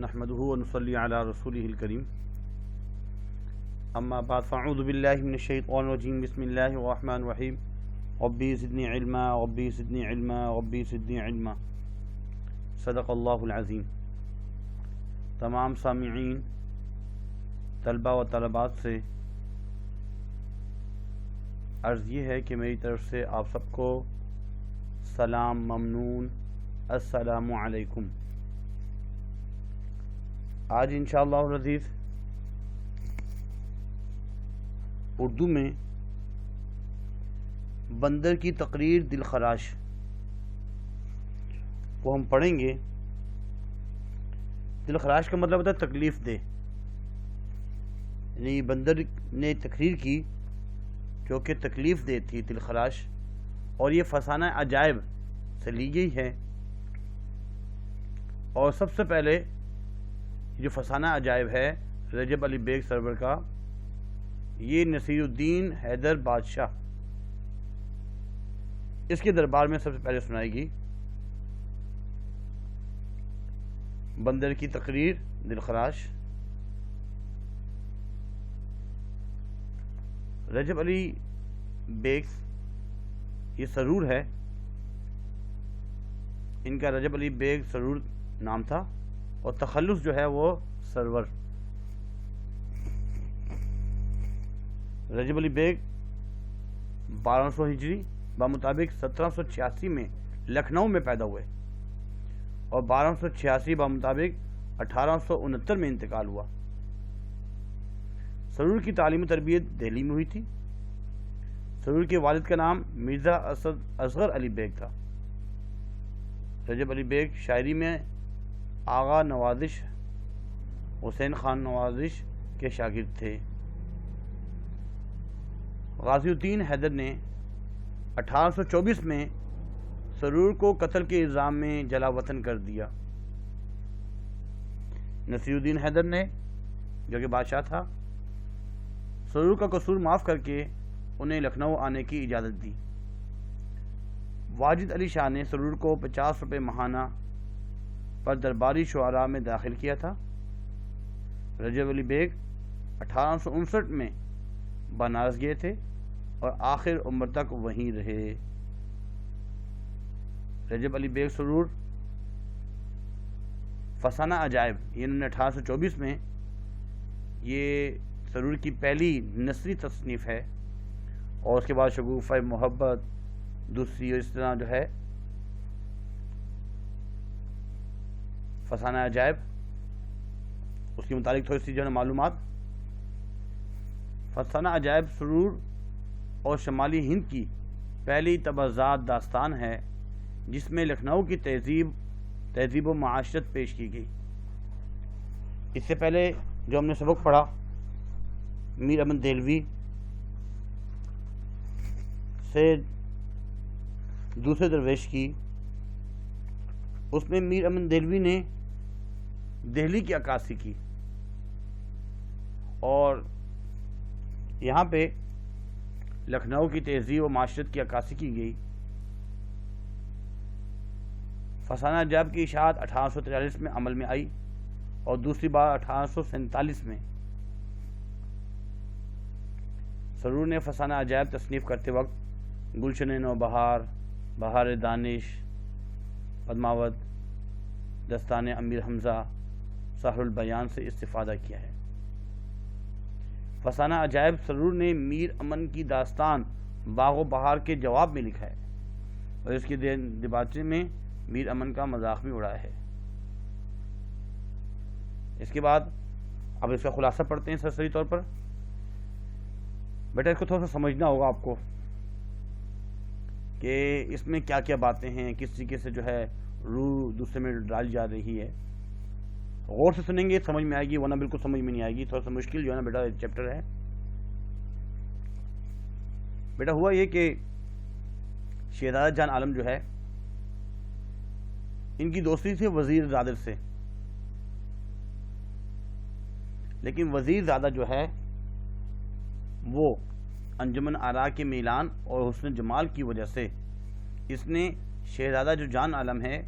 نحمده ونصلي على رسوله الكريم اما بعد فاعوذ بالله من الشيطان الرجيم بسم الله الرحمن الرحيم ربي زدني علما ربي زدني علما ربي زدني علما صدق اللہ العظیم۔ تمام سامعین طلبہ و طالبات سے عرض یہ ہے کہ میری طرف سے آپ سب کو سلام ممنون، السلام علیکم۔ آج انشاءاللہ العزیز اردو میں بندر کی تقریر دل خراش کو ہم پڑھیں گے۔ دل خراش کا مطلب ہوتا ہے تکلیف دہ، یعنی بندر نے تقریر کی جو کہ تکلیف دہ تھی، دل خراش، اور یہ فسانہ عجائب سے لی گئی ہے۔ اور سب سے پہلے جو فسانہ عجائب ہے رجب علی بیگ سرور کا، یہ نصیر الدین حیدر بادشاہ اس کے دربار میں سب سے پہلے سنائی گئی۔ بندر کی تقریر دل خراش۔ رجب علی بیگ یہ سرور ہے، ان کا رجب علی بیگ سرور نام تھا، اور تخلص جو ہے وہ سرور۔ رجب علی بیگ 1200 ہجری بمطابق 1786 میں لکھنؤ میں پیدا ہوئے، اور 1286 بمطابق 1869 میں انتقال ہوا۔ سرور کی تعلیم و تربیت دہلی میں ہوئی تھی۔ سرور کے والد کا نام مرزا اسد اصغر علی بیگ تھا۔ رجب علی بیگ شاعری میں آغا نوازش حسین خان نوازش کے شاگرد تھے۔ غازی الدین حیدر نے 1824 میں سرور کو قتل کے الزام میں جلا وطن کر دیا۔ نصیر الدین حیدر نے جو کہ بادشاہ تھا، سرور کا قصور معاف کر کے انہیں لکھنؤ آنے کی اجازت دی۔ واجد علی شاہ نے سرور کو 50 روپے ماہانہ پر درباری شعراء میں داخل کیا تھا۔ رجب علی بیگ 1859 میں بنارس گئے تھے اور آخر عمر تک وہیں رہے۔ رجب علی بیگ سرور فسانہ عجائب، یہ انہوں نے 1824 میں یہ سرور کی پہلی نثری تصنیف ہے، اور اس کے بعد شگوفہ محبت دوسری، اور اس طرح جو ہے فسانہ عجائب، اس کے متعلق تھوڑی سی جو ہے معلومات۔ فسانہ عجائب سرور اور شمالی ہند کی پہلی تبعزات داستان ہے جس میں لکھنؤ کی تہذیب و معاشرت پیش کی گئی۔ اس سے پہلے جو ہم نے سبق پڑھا میر امن دہلوی سے دوسرے درویش کی، اس میں میر امن دہلوی نے دہلی کی عکاسی کی، اور یہاں پہ لکھنؤ کی تہذیب و معاشرت کی عکاسی کی گئی۔ فسانہ عجائب کی اشاعت 1843 میں عمل میں آئی، اور دوسری بار 1847 میں۔ سرور نے فسانہ عجائب تصنیف کرتے وقت گلشن نوبہار، بہار دانش، پدماوت، دستان امیر حمزہ، سحر البیان سے استفادہ کیا ہے۔ فسانہ عجائب سرور نے میر امن کی داستان باغ و بہار کے جواب میں لکھا ہے، اور اس کے دباچے میں میر امن کا مذاق بھی اڑایا ہے۔ اس کے بعد اب اس کا خلاصہ پڑھتے ہیں سرسری طور پر۔ بیٹا اس کو تھوڑا سا سمجھنا ہوگا آپ کو کہ اس میں کیا کیا باتیں ہیں، کس طریقے سے جو ہے روح دوسرے میں ڈالی جا رہی ہے۔ غور سے سنیں گے سمجھ میں آئے گی، ورنہ بالکل سمجھ میں نہیں آئے گی۔ تھوڑا سا مشکل جو ہے نا بیٹا چیپٹر ہے۔ بیٹا ہوا یہ کہ شہزادہ جان عالم جو ہے، ان کی دوستی تھی وزیر زادر سے، لیکن وزیر زادہ جو ہے وہ انجمن آرا کے میلان اور حسن جمال کی وجہ سے اس نے شہزادہ جو جان عالم ہے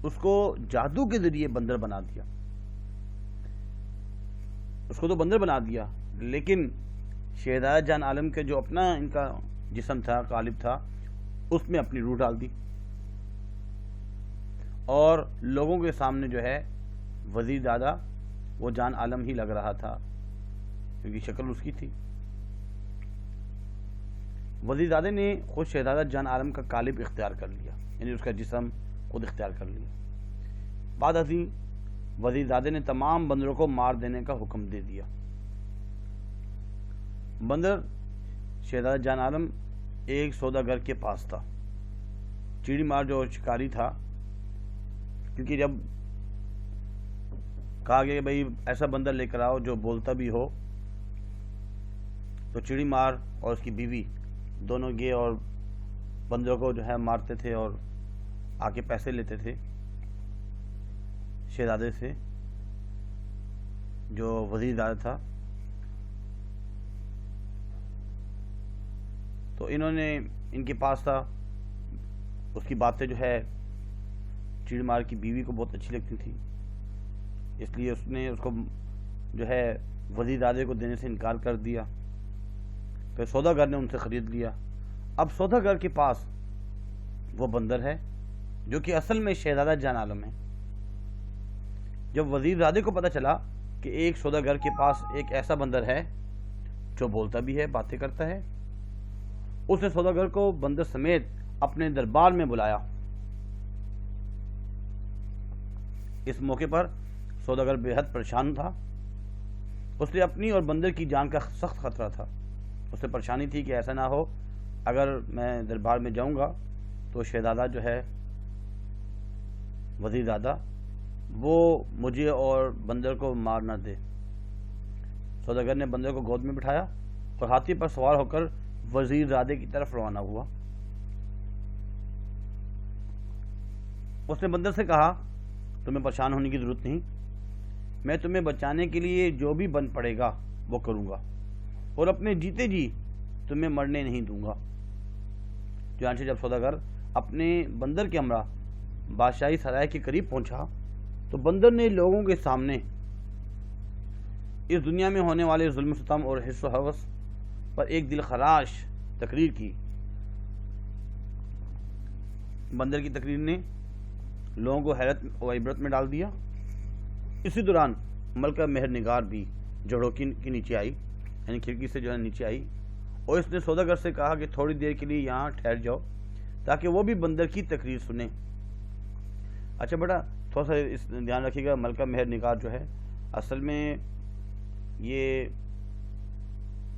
اس کو جادو کے ذریعے بندر بنا دیا۔ اس کو تو بندر بنا دیا، لیکن شہزادہ جان عالم کے جو اپنا ان کا جسم تھا، قالب تھا، اس میں اپنی روح ڈال دی، اور لوگوں کے سامنے جو ہے وزیر زادہ وہ جان عالم ہی لگ رہا تھا، کیونکہ شکل اس کی تھی۔ وزیر زادے نے خود شہزادہ جان عالم کا قالب اختیار کر لیا، یعنی اس کا جسم خود اختیار کر لیا۔ بعد ازیں وزیر زادے نے تمام بندروں کو مار دینے کا حکم دے دیا۔ بندر شہزادہ جان عالم ایک سوداگر کے پاس تھا، چیڑی مار جو شکاری تھا، کیونکہ جب کہا گیا کہ بھئی ایسا بندر لے کر آؤ جو بولتا بھی ہو، تو چیڑی مار اور اس کی بیوی دونوں گئے اور بندروں کو جو ہے مارتے تھے اور آ کے پیسے لیتے تھے شہزادے سے جو وزیر زادہ تھا۔ تو انہوں نے ان کے پاس تھا، اس کی باتیں جو ہے چیڑ مار کی بیوی کو بہت اچھی لگتی تھی، اس لیے اس نے اس کو جو ہے وزیر زادے کو دینے سے انکار کر دیا۔ پھر سوداگر نے ان سے خرید لیا۔ اب سوداگر کے پاس وہ بندر ہے جو کہ اصل میں شہزادہ جان عالم ہے۔ جب وزیر زادے کو پتہ چلا کہ ایک سوداگر کے پاس ایک ایسا بندر ہے جو بولتا بھی ہے، باتیں کرتا ہے، اس نے سوداگر کو بندر سمیت اپنے دربار میں بلایا۔ اس موقع پر سوداگر بے حد پریشان تھا، اس نے اپنی اور بندر کی جان کا سخت خطرہ تھا۔ اسے پریشانی تھی کہ ایسا نہ ہو اگر میں دربار میں جاؤں گا تو شہزادہ جو ہے وزیر زادہ وہ مجھے اور بندر کو مار نہ دے۔ سوداگر نے بندر کو گود میں بٹھایا اور ہاتھی پر سوار ہو کر وزیر زادے کی طرف روانہ ہوا۔ اس نے بندر سے کہا تمہیں پریشان ہونے کی ضرورت نہیں، میں تمہیں بچانے کے لیے جو بھی بن پڑے گا وہ کروں گا، اور اپنے جیتے جی تمہیں مرنے نہیں دوں گا۔ چنانچہ جب سوداگر اپنے بندر کے ہمراہ بادشاہی سرائے کے قریب پہنچا تو بندر نے لوگوں کے سامنے اس دنیا میں ہونے والے ظلم و ستم اور حرص و ہوس پر ایک دل خراش تقریر کی۔ بندر کی تقریر نے لوگوں کو حیرت و عبرت میں ڈال دیا۔ اسی دوران ملکہ مہر نگار بھی جڑوں کی نیچے آئی، یعنی کھڑکی سے جو ہے نیچے آئی، اور اس نے سوداگر سے کہا کہ تھوڑی دیر کے لیے یہاں ٹھہر جاؤ تاکہ وہ بھی بندر کی تقریر سنیں۔ اچھا بیٹا تھوڑا سا اس دھیان رکھیے گا، ملکہ مہر نگار جو ہے اصل میں یہ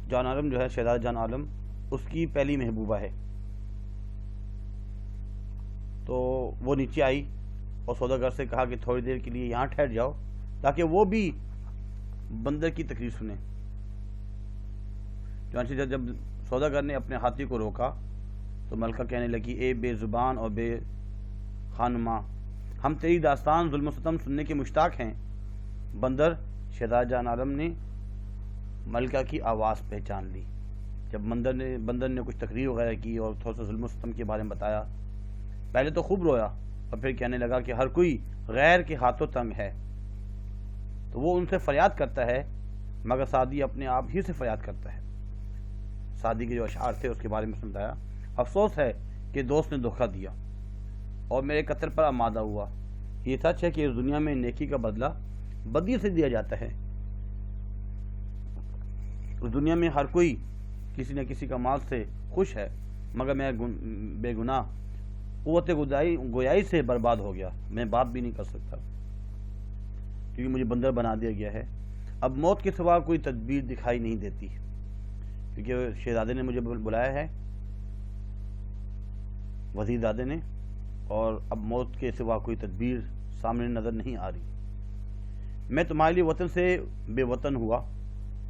جان عالم جو ہے شہزادہ جان عالم اس کی پہلی محبوبہ ہے۔ تو وہ نیچے آئی اور سوداگر سے کہا کہ تھوڑی دیر کے لیے یہاں ٹھہر جاؤ تاکہ وہ بھی بندر کی تقریر سنیں۔ چنانچہ جب سوداگر نے اپنے ہاتھی کو روکا تو ملکہ کہنے لگی اے بے زبان اور بے خانما، ہم تیری داستان ظلم و ستم سننے کے مشتاق ہیں۔ بندر شہزادہ جان عالم نے ملکہ کی آواز پہچان لی۔ جب بندر نے کچھ تقریر وغیرہ کی اور تھوڑا سا ظلم و ستم کے بارے میں بتایا، پہلے تو خوب رویا اور پھر کہنے لگا کہ ہر کوئی غیر کے ہاتھوں تنگ ہے، تو وہ ان سے فریاد کرتا ہے مگر سعدی اپنے آپ ہی سے فریاد کرتا ہے۔ سعدی کے جو اشعار تھے اس کے بارے میں سمجھایا، افسوس ہے کہ دوست نے دھوکہ دیا اور میرے قتل پر آمادہ ہوا۔ یہ سچ ہے کہ اس دنیا میں نیکی کا بدلہ بدی سے دیا جاتا ہے۔ اس دنیا میں ہر کوئی کسی نہ کسی کا مال سے خوش ہے، مگر میں بے گناہ قوت گویائی سے برباد ہو گیا، میں بات بھی نہیں کر سکتا کیونکہ مجھے بندر بنا دیا گیا ہے۔ اب موت کے سوا کوئی تدبیر دکھائی نہیں دیتی، کیونکہ شہزادے نے مجھے بلایا ہے، وزیر زادے نے، اور اب موت کے سوا کوئی تدبیر سامنے نظر نہیں آ رہی۔ میں تمہارے لیے وطن سے بے وطن ہوا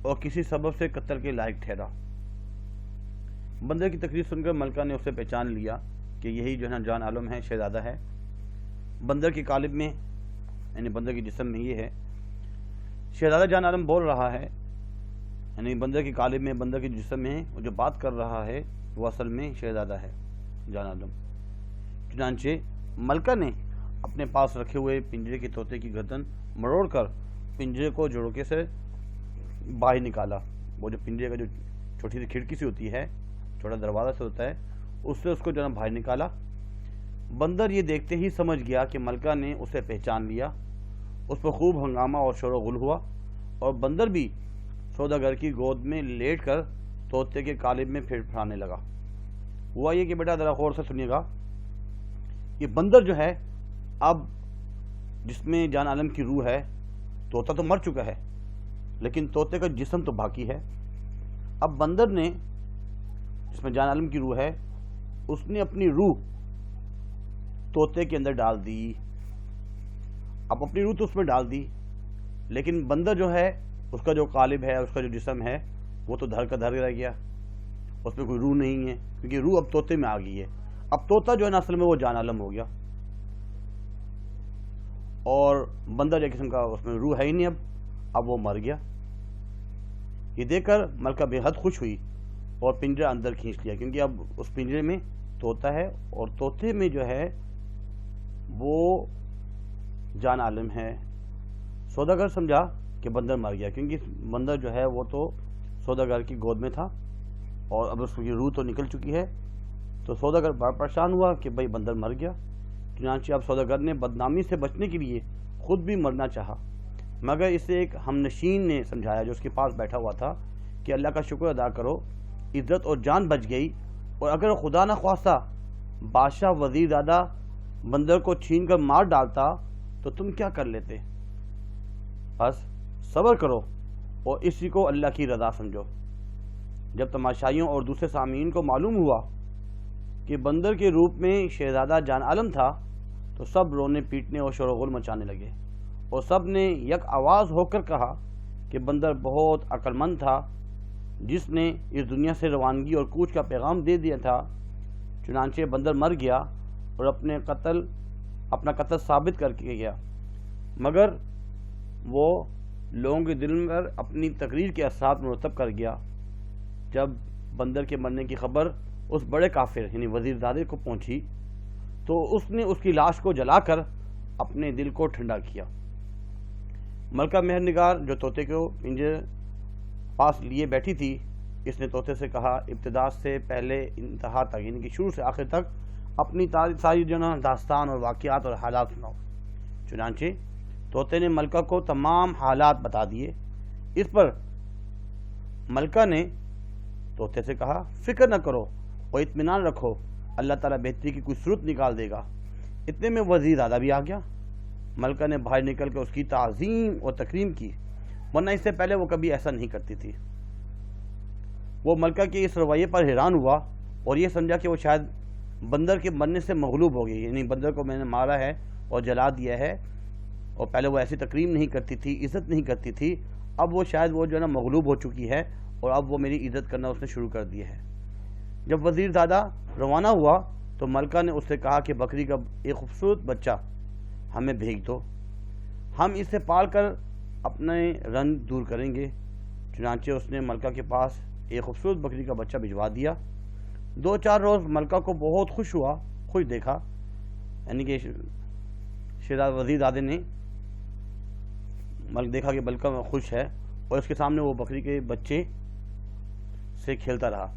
اور کسی سبب سے قتل کے لائق ٹھہرا۔ بندر کی تقریر سن کر ملکہ نے اسے پہچان لیا کہ یہی جو ہے نا جان عالم ہے، شہزادہ ہے۔ بندر کے قالب میں یعنی بندر کے جسم میں یہ ہے، شہزادہ جان عالم بول رہا ہے، یعنی بندر کے قالب میں بندر کے جسم میں جو بات کر رہا ہے وہ اصل میں شہزادہ ہے جان عالم۔ چنانچہ ملکہ نے اپنے پاس رکھے ہوئے پنجرے کے طوطے کی گردن مروڑ کر پنجرے کو جھڑوکے سے باہر نکالا، وہ جو پنجرے کا جو چھوٹی سی کھڑکی سی ہوتی ہے، چھوٹا دروازہ سے ہوتا ہے، اس سے اس کو جو ہے باہر نکالا۔ بندر یہ دیکھتے ہی سمجھ گیا کہ ملکہ نے اسے پہچان لیا، اس پر خوب ہنگامہ اور شور و غل ہوا، اور بندر بھی سوداگر کی گود میں لیٹ کر طوطے کے قالب میں پھر پھرانے لگا۔ ہوا یہ کہ بیٹا ذرا غور سے سنیے گا، یہ بندر جو ہے اب جس میں جان عالم کی روح ہے، طوطا تو مر چکا ہے لیکن طوطے کا جسم تو باقی ہے۔ اب بندر نے جس میں جان عالم کی روح ہے، اس نے اپنی روح طوطے کے اندر ڈال دی۔ اب اپنی روح تو اس میں ڈال دی، لیکن بندر جو ہے اس کا جو قالب ہے، اس کا جو جسم ہے، وہ تو دھر کا دھر رہ گیا، اس میں کوئی روح نہیں ہے، کیونکہ روح اب طوطے میں آ گئی ہے۔ اب طوطا جو ہے نا اصل میں وہ جان عالم ہو گیا، اور بندر ایک قسم کا اس میں روح ہے ہی نہیں، اب وہ مر گیا۔ یہ دیکھ کر ملکہ بے حد خوش ہوئی اور پنجرہ اندر کھینچ لیا، کیونکہ اب اس پنجرے میں طوطا ہے، اور طوطے میں جو ہے وہ جان عالم ہے۔ سوداگر سمجھا کہ بندر مر گیا، کیونکہ بندر جو ہے وہ تو سوداگر کی گود میں تھا اور اب اس کی روح تو نکل چکی ہے، تو سوداگر بڑا پریشان ہوا کہ بھائی بندر مر گیا۔ چنانچہ اب سوداگر نے بدنامی سے بچنے کے لیے خود بھی مرنا چاہا، مگر اسے ایک ہمنشین نے سمجھایا جو اس کے پاس بیٹھا ہوا تھا کہ اللہ کا شکر ادا کرو، عزت اور جان بچ گئی، اور اگر خدا نہ خواستہ بادشاہ وزیر زادہ بندر کو چھین کر مار ڈالتا تو تم کیا کر لیتے؟ بس صبر کرو اور اسی کو اللہ کی رضا سمجھو۔ جب تماشائیوں اور دوسرے سامعین کو معلوم ہوا کہ بندر کے روپ میں شہزادہ جان عالم تھا تو سب رونے پیٹنے اور شور و غل مچانے لگے، اور سب نے یک آواز ہو کر کہا کہ بندر بہت عقل مند تھا، جس نے اس دنیا سے روانگی اور کوچ کا پیغام دے دیا تھا۔ چنانچہ بندر مر گیا اور اپنا قتل ثابت کر کے گیا، مگر وہ لوگوں کے دل میں اپنی تقریر کے اثرات مرتب کر گیا۔ جب بندر کے مرنے کی خبر اس بڑے کافر یعنی وزیر زادے کو پہنچی تو اس نے اس کی لاش کو جلا کر اپنے دل کو ٹھنڈا کیا۔ ملکہ مہر نگار جو طوطے کو پنجرے پاس لیے بیٹھی تھی، اس نے طوطے سے کہا ابتدا سے پہلے انتہا تک یعنی کہ شروع سے آخر تک اپنی ساری جو نا داستان اور واقعات اور حالات سناؤ۔ چنانچہ طوطے نے ملکہ کو تمام حالات بتا دیے۔ اس پر ملکہ نے طوطے سے کہا فکر نہ کرو اور اطمینان رکھو، اللہ تعالیٰ بہتری کی کوئی صورت نکال دے گا۔ اتنے میں وزیر زادہ بھی آ گیا۔ ملکہ نے باہر نکل کے اس کی تعظیم اور تکریم کی، ورنہ اس سے پہلے وہ کبھی ایسا نہیں کرتی تھی۔ وہ ملکہ کے اس رویے پر حیران ہوا اور یہ سمجھا کہ وہ شاید بندر کے مرنے سے مغلوب ہو گئی، یعنی بندر کو میں نے مارا ہے اور جلا دیا ہے، اور پہلے وہ ایسی تکریم نہیں کرتی تھی، عزت نہیں کرتی تھی، اب وہ شاید وہ جو ہے نا مغلوب ہو چکی ہے اور اب وہ میری عزت کرنا اس نے شروع کر دی ہے۔ جب وزیر زادہ روانہ ہوا تو ملکہ نے اس سے کہا کہ بکری کا ایک خوبصورت بچہ ہمیں بھیج دو، ہم اسے پال کر اپنے رنج دور کریں گے۔ چنانچہ اس نے ملکہ کے پاس ایک خوبصورت بکری کا بچہ بھجوا دیا۔ 2-4 روز ملکہ کو بہت خوش دیکھا، یعنی کہ شہزادہ وزیر زادے نے دیکھا کہ ملکہ خوش ہے، اور اس کے سامنے وہ بکری کے بچے سے کھیلتا رہا،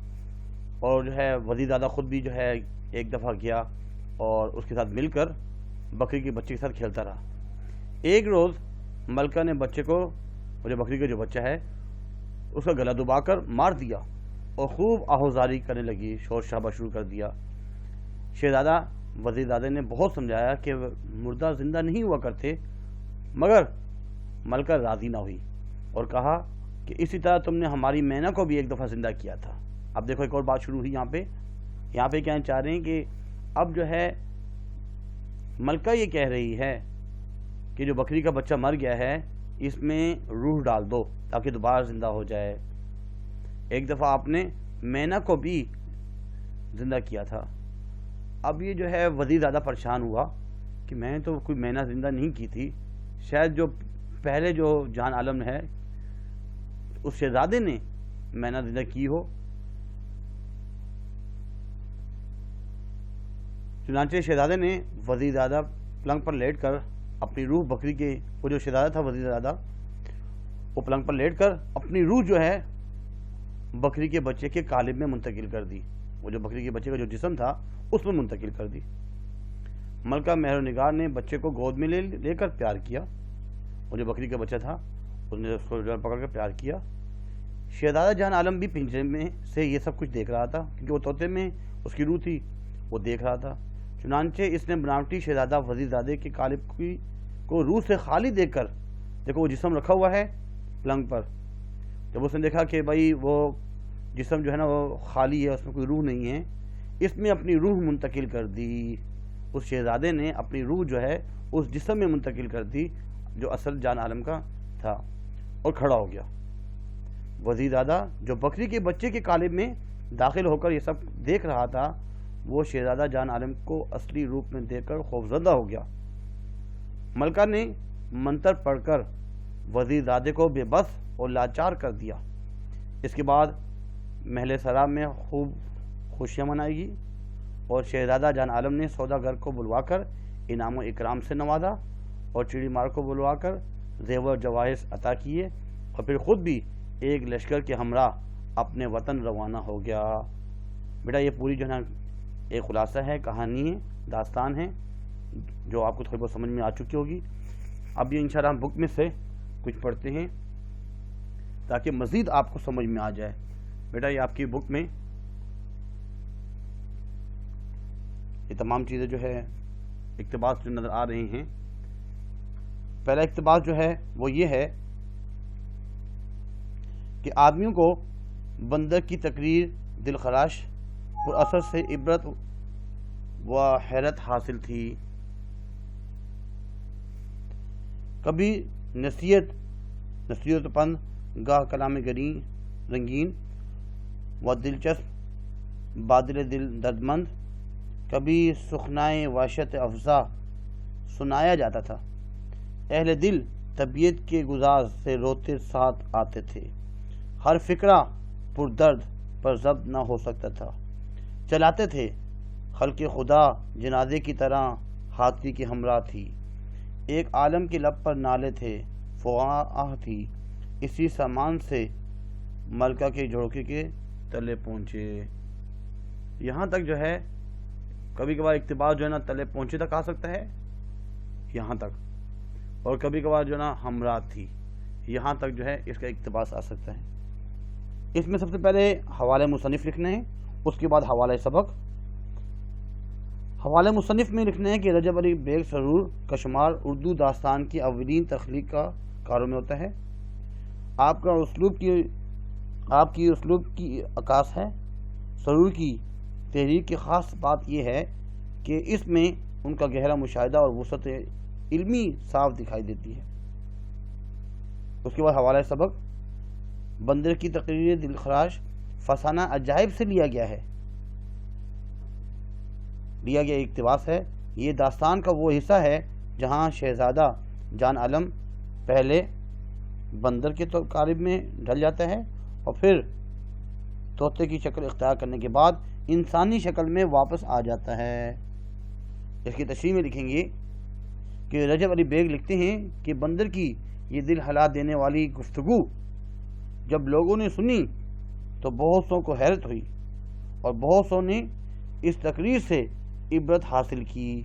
اور جو ہے وزیر زادہ خود بھی جو ہے ایک دفعہ گیا اور اس کے ساتھ مل کر بکری کے بچے کے ساتھ کھیلتا رہا۔ ایک روز ملکہ نے بچے کو، جو بکری کا جو بچہ ہے، اس کا گلا دبا کر مار دیا اور خوب آہوزاری کرنے لگی، شور شرابہ شروع کر دیا۔ شہزادہ وزیر زادے نے بہت سمجھایا کہ مردہ زندہ نہیں ہوا کرتے، مگر ملکہ راضی نہ ہوئی اور کہا کہ اسی طرح تم نے ہماری مینا کو بھی ایک دفعہ زندہ کیا تھا۔ اب دیکھو ایک اور بات شروع ہوئی یہاں پہ کیا چاہ رہے ہیں کہ اب جو ہے ملکہ یہ کہہ رہی ہے کہ جو بکری کا بچہ مر گیا ہے اس میں روح ڈال دو تاکہ دوبارہ زندہ ہو جائے۔ ایک دفعہ آپ نے مینا کو بھی زندہ کیا تھا۔ اب یہ جو ہے وزیر زیادہ پریشان ہوا کہ میں تو کوئی مینا زندہ نہیں کی تھی، شاید جو پہلے جو جان عالم ہے اس شہزادے نے مینا زندہ کی ہو۔ چنانچہ شہزادے نے وزیر زادہ پلنگ پر لیٹ کر اپنی روح بکری کے، وہ جو شہزادہ تھا وزیر زادہ، وہ پلنگ پر لیٹ کر اپنی روح جو ہے بکری کے بچے کے قالب میں منتقل کر دی، وہ جو بکری کے بچے کا جو جسم تھا اس میں منتقل کر دی۔ ملکہ مہر نگار نے بچے کو گود میں لے کر پیار کیا، وہ جو بکری کا بچہ تھا اس نے اس کو پکڑ کر پیار کیا۔ شہزادہ جہان عالم بھی پنجرے میں سے یہ سب کچھ دیکھ رہا تھا، کیونکہ وہ طوطے میں اس کی روح تھی، وہ دیکھ رہا تھا۔ چنانچہ اس نے بناوٹی شہزادہ وزیر زادے کے قالب کو روح سے خالی دیکھ کر، دیکھو وہ جسم رکھا ہوا ہے پلنگ پر، جب اس نے دیکھا کہ بھائی وہ جسم جو ہے نا وہ خالی ہے، اس میں کوئی روح نہیں ہے، اس میں اپنی روح منتقل کر دی۔ اس شہزادے نے اپنی روح جو ہے اس جسم میں منتقل کر دی جو اصل جان عالم کا تھا، اور کھڑا ہو گیا۔ وزیر زادہ جو بکری کے بچے کے قالب میں داخل ہو کر یہ سب دیکھ رہا تھا، وہ شہزادہ جان عالم کو اصلی روپ میں دیکھ کر خوفزدہ ہو گیا۔ ملکہ نے منتر پڑھ کر وزیر زادے کو بے بس اور لاچار کر دیا۔ اس کے بعد محل سرا میں خوب خوشیاں منائی گی، اور شہزادہ جان عالم نے سوداگر کو بلوا کر انعام و اکرام سے نوازا، اور چڑی مار کو بلوا کر زیور جواہر عطا کیے، اور پھر خود بھی ایک لشکر کے ہمراہ اپنے وطن روانہ ہو گیا۔ بیٹا یہ پوری جو ہے نا ایک خلاصہ ہے، کہانی ہے، داستان ہے، جو آپ کو تھوڑی بہت سمجھ میں آ چکی ہوگی۔ اب یہ انشاءاللہ ہم بک میں سے کچھ پڑھتے ہیں تاکہ مزید آپ کو سمجھ میں آ جائے۔ بیٹا یہ آپ کی بک میں یہ تمام چیزیں جو ہے اقتباس جو نظر آ رہی ہیں۔ پہلا اقتباس جو ہے وہ یہ ہے کہ آدمیوں کو بندر کی تقریر دلخراش اور اثر سے عبرت و حیرت حاصل تھی۔ کبھی نصیحت پند، گاہ کلام رنگین و دلچسپ بادل دل دردمند، کبھی سخنائے وحشت افزا سنایا جاتا تھا۔ اہل دل طبیعت کے گزار سے روتے ساتھ آتے تھے، ہر فکرہ پر درد پر ضبط نہ ہو سکتا تھا۔ چلاتے تھے خلق خدا جنازے کی طرح حاضری کے ہمراہ تھی، ایک عالم کے لب پر نالے تھے، فواہ تھی، اسی سامان سے ملکہ کے جھونکے کے تلے پہنچے۔ یہاں تک جو ہے کبھی کبھار اقتباس جو ہے نا تلے پہنچے تک آ سکتا ہے، یہاں تک، اور کبھی کبھار جو ہے نا ہمراہ تھی، یہاں تک جو ہے اس کا اقتباس آ سکتا ہے۔ اس میں سب سے پہلے حوالے مصنف لکھنے ہیں، اس کے بعد حوالہ سبق۔ حوالے مصنف میں لکھنا ہے کہ رجب علی بیگ سرور کا شمار اردو داستان کی اولین تخلیق کا کاروں میں ہوتا ہے۔ آپ کی اسلوب کی عکاس ہے۔ سرور کی تحریر کی خاص بات یہ ہے کہ اس میں ان کا گہرا مشاہدہ اور وسعت علمی صاف دکھائی دیتی ہے۔ اس کے بعد حوالہ سبق، بندر کی تقریر دلخراش فسانہ عجائب سے لیا گیا اقتباس ہے۔ یہ داستان کا وہ حصہ ہے جہاں شہزادہ جان عالم پہلے بندر کے قالب میں ڈھل جاتا ہے، اور پھر طوطے کی شکل اختیار کرنے کے بعد انسانی شکل میں واپس آ جاتا ہے۔ اس کی تشریح میں لکھیں گے کہ رجب علی بیگ لکھتے ہیں کہ بندر کی یہ دل ہلا دینے والی گفتگو جب لوگوں نے سنی تو بہت سو کو حیرت ہوئی، اور بہت سو نے اس تقریر سے عبرت حاصل کی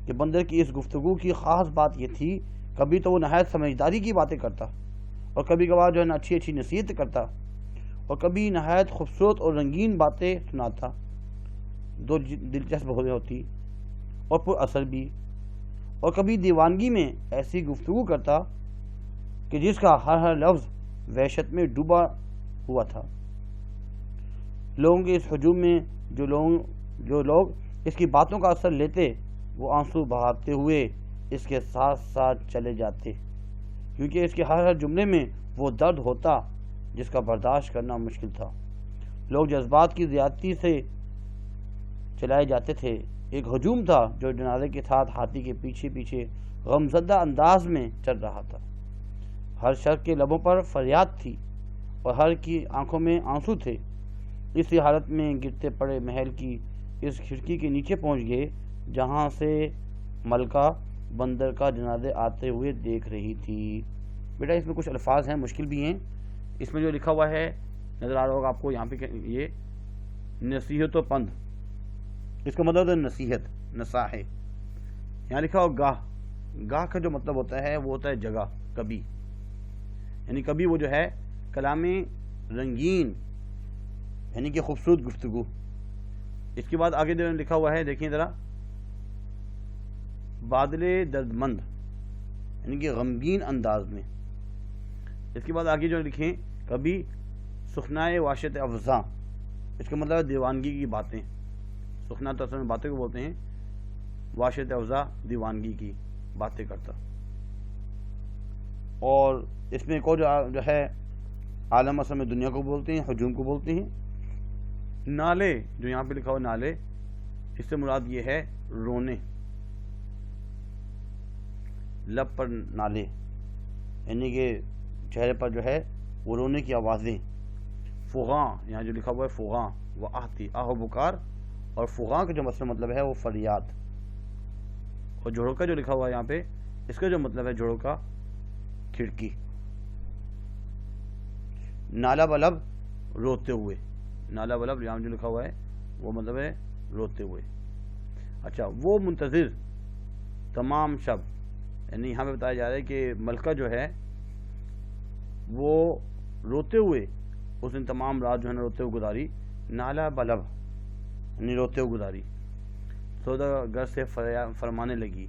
کہ بندر کی اس گفتگو کی خاص بات یہ تھی، کبھی تو وہ نہایت سمجھداری کی باتیں کرتا، اور کبھی کبھار جو ہے نا اچھی نصیحت کرتا، اور کبھی نہایت خوبصورت اور رنگین باتیں سناتا، دو دلچسپ ہوتی اور پر اثر بھی، اور کبھی دیوانگی میں ایسی گفتگو کرتا کہ جس کا ہر لفظ وحشت میں ڈوبا ہوا تھا۔ لوگوں کے اس ہجوم میں جو لوگ اس کی باتوں کا اثر لیتے، وہ آنسو بہاتے ہوئے اس کے ساتھ ساتھ چلے جاتے، کیونکہ اس کے ہر جملے میں وہ درد ہوتا جس کا برداشت کرنا مشکل تھا۔ لوگ جذبات کی زیادتی سے چلائے جاتے تھے۔ ایک ہجوم تھا جو جنازے کے ساتھ ہاتھی کے پیچھے پیچھے غمزدہ انداز میں چل رہا تھا۔ ہر شخص کے لبوں پر فریاد تھی، اور ہر کی آنکھوں میں آنسو تھے۔ اسی حالت میں گرتے پڑے محل کی اس کھڑکی کے نیچے پہنچ گئے جہاں سے ملکہ بندر کا جنازے آتے ہوئے دیکھ رہی تھی۔ بیٹا اس میں کچھ الفاظ ہیں مشکل بھی ہیں. اس میں جو لکھا ہوا ہے نظر آ رہا ہوگا آپ کو یہاں پہ، یہ نصیحت و پند، اس کا مطلب ہے نصیحت، نصاحے. یہاں لکھا ہو گاہ، گاہ کا جو مطلب ہوتا ہے وہ ہوتا ہے جگہ، کبھی، یعنی کبھی وہ جو ہے کلام رنگین، یعنی کہ خوبصورت گفتگو. اس کے بعد آگے جو لکھا ہوا ہے دیکھیں ذرا، بادل درد مند، یعنی کہ غمگین انداز میں. اس کے بعد آگے جو لکھیں کبھی سخنائے واشت افزاں، اس کا مطلب ہے دیوانگی کی باتیں. سخنا تو اصل میں باتیں کو بولتے ہیں، واشت افزاں دیوانگی کی باتیں کرتا. اور اس میں ایک اور جو ہے عالم اصل میں دنیا کو بولتے ہیں، ہجوم کو بولتے ہیں. نالے، جو یہاں پہ لکھا ہوا نالے، اس سے مراد یہ ہے رونے، لب پر نالے، یعنی کہ چہرے پر جو ہے وہ رونے کی آوازیں. فغاں، یہاں جو لکھا ہوا ہے فغاں و آہتی، آہ و بکار، اور فغاں کا جو مطلب ہے وہ فریاد. اور جھڑکا جو لکھا ہوا ہے یہاں پہ، اس کا جو مطلب ہے جھڑکا کھڑکی. نالا بلب، روتے ہوئے، نالا بلب یہاں جو لکھا ہوا ہے وہ مطلب ہے روتے ہوئے. اچھا، وہ منتظر تمام شب، یعنی یہاں پہ بتایا جا رہا ہے کہ ملکہ جو ہے وہ روتے ہوئے اس دن تمام رات جو ہے نا روتے ہوئے گزاری. نالا بلب یعنی روتے ہوئے گزاری. سوداگر سے فرمانے لگی